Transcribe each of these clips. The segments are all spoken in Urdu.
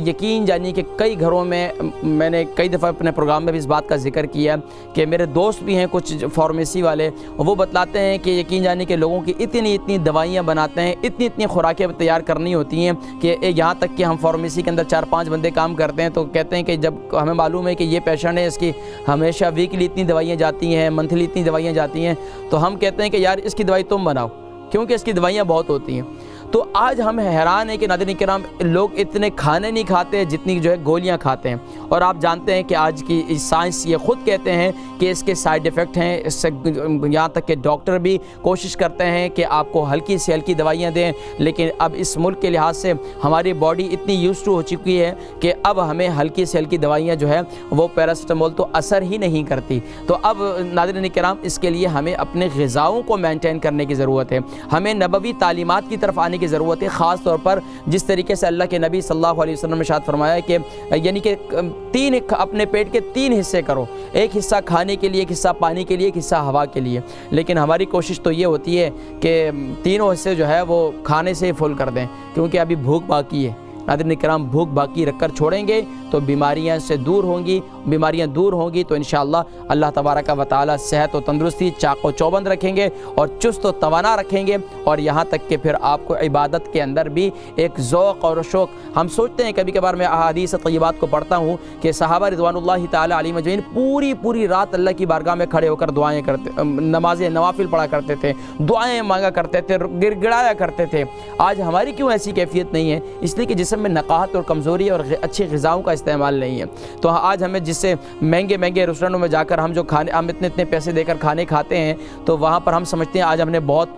یقین جانیے کہ کئی گھروں میں نے کئی دفعہ اپنے پروگرام میں بھی اس بات کا ذکر کیا کہ میرے دوست بھی ہیں کچھ فارمیسی والے، وہ بتلاتے ہیں کہ یقین جانیے کہ لوگوں کی اتنی دوائیاں بناتے ہیں، اتنی خوراکیں تیار کرنی ہوتی ہیں کہ یہاں تک کہ ہم فارمیسی کے اندر 4-5 بندے کام کرتے ہیں تو کہتے ہیں کہ جب ہمیں معلوم ہے کہ یہ پیشنٹ ہے، اس کی ہمیشہ ویکلی اتنی دوائیاں جاتی ہیں، منتھلی اتنی دوائیاں جاتی ہیں، تو ہم کہتے ہیں کہ یار اس کی دوائی تم بناؤ کیونکہ اس کی دوائیاں بہت ہوتی ہیں۔ تو آج ہم حیران ہیں کہ ناظرین کرام لوگ اتنے کھانے نہیں کھاتے جتنی جو ہے گولیاں کھاتے ہیں، اور آپ جانتے ہیں کہ آج کی سائنس یہ خود کہتے ہیں کہ اس کے سائیڈ ایفیکٹ ہیں، اس سے یہاں تک کہ ڈاکٹر بھی کوشش کرتے ہیں کہ آپ کو ہلکی سے ہلکی دوائیاں دیں، لیکن اب اس ملک کے لحاظ سے ہماری باڈی اتنی یوزڈ ہو چکی ہے کہ اب ہمیں ہلکی سے ہلکی دوائیاں جو ہے وہ پیراسٹامول تو اثر ہی نہیں کرتی۔ تو اب ناظرین کرام اس کے لیے ہمیں اپنے غذاؤں کو مینٹین کرنے کی ضرورت ہے، ہمیں نبوی تعلیمات کی طرف آنے کی ضرورت ہے، خاص طور پر جس طریقے سے اللہ کے نبی صلی اللہ علیہ وسلم نے ارشاد فرمایا ہے کہ یعنی کہ اپنے پیٹ کے 3 حصے کرو، ایک حصہ کھانے کے لیے، ایک حصہ پانی کے لیے، ایک حصہ ہوا کے لیے، لیکن ہماری کوشش تو یہ ہوتی ہے کہ تینوں حصے جو ہے وہ کھانے سے ہی فل کر دیں کیونکہ ابھی بھوک باقی ہے۔ ناظرین کرام بھوک باقی رکھ کر چھوڑیں گے تو بیماریاں سے دور ہوں گی، بیماریاں دور ہوں گی تو انشاءاللہ اللہ تبارک و تعالی صحت و تندرستی چاق و چوبند رکھیں گے اور چست و توانا رکھیں گے، اور یہاں تک کہ پھر آپ کو عبادت کے اندر بھی ایک ذوق اور شوق۔ ہم سوچتے ہیں کبھی کبھار میں احادیث طیبات کو پڑھتا ہوں کہ صحابہ رضوان اللہ تعالی علیہم اجمعین پوری رات اللہ کی بارگاہ میں کھڑے ہو کر دعائیں کرتے، نمازیں نوافل پڑھا کرتے تھے، دعائیں مانگا کرتے تھے، گڑ گڑایا کرتے تھے۔ آج ہماری کیوں ایسی کیفیت نہیں ہے؟ اس لیے کہ جسم میں نقاہت اور کمزوری اور اچھی غذاؤں کا استعمال نہیں ہے۔ تو آج ہمیں جس سے مہنگے ریسٹورنٹوں میں جا کر ہم جو کھانے، ہم اتنے پیسے دے کر کھانے کھاتے ہیں تو وہاں پر ہم سمجھتے ہیں آج ہم نے بہت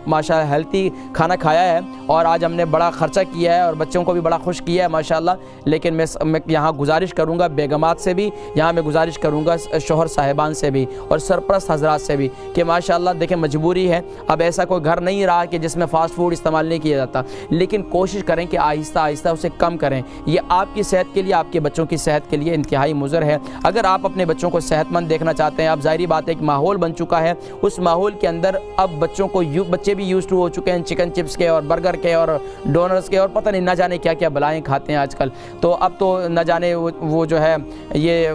ماشاءاللہ ہیلتھی کھانا کھایا ہے اور آج ہم نے بڑا خرچہ کیا ہے اور بچوں کو بھی بڑا خوش کیا ہے ماشاءاللہ، لیکن میں یہاں گزارش کروں گا بیگمات سے بھی، یہاں میں گزارش کروں گا شوہر صاحبان سے بھی اور سرپرست حضرات سے بھی کہ ماشاءاللہ دیکھیں مجبوری ہے، اب ایسا کوئی گھر نہیں رہا کہ جس میں فاسٹ فوڈ استعمال نہیں کیا جاتا، لیکن کوشش کریں کہ آہستہ آہستہ اسے کم کریں۔ یہ آپ کی صحت کے لیے، آپ کے بچوں کی صحت کے لیے انتہائی مضر ہے۔ اگر آپ اپنے بچوں کو صحت مند دیکھنا چاہتے ہیں، اب ظاہری بات ہے ایک ماحول بن چکا ہے، اس ماحول کے اندر اب بچے بھی یوزڈ ہو چکے ہیں چکن چپس کے اور برگر کے اور ڈونرز کے اور پتہ نہیں نہ جانے کیا کیا بلائیں کھاتے ہیں آج کل، تو اب تو نہ جانے وہ جو ہے یہ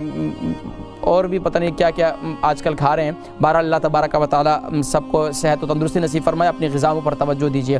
اور بھی پتہ نہیں کیا کیا آج کل کھا رہے ہیں۔ بہرحال اللہ تبارک و تعالی سب کو صحت و تندرستی نصیب فرمائے، اپنی غذاؤں پر توجہ دیجیے۔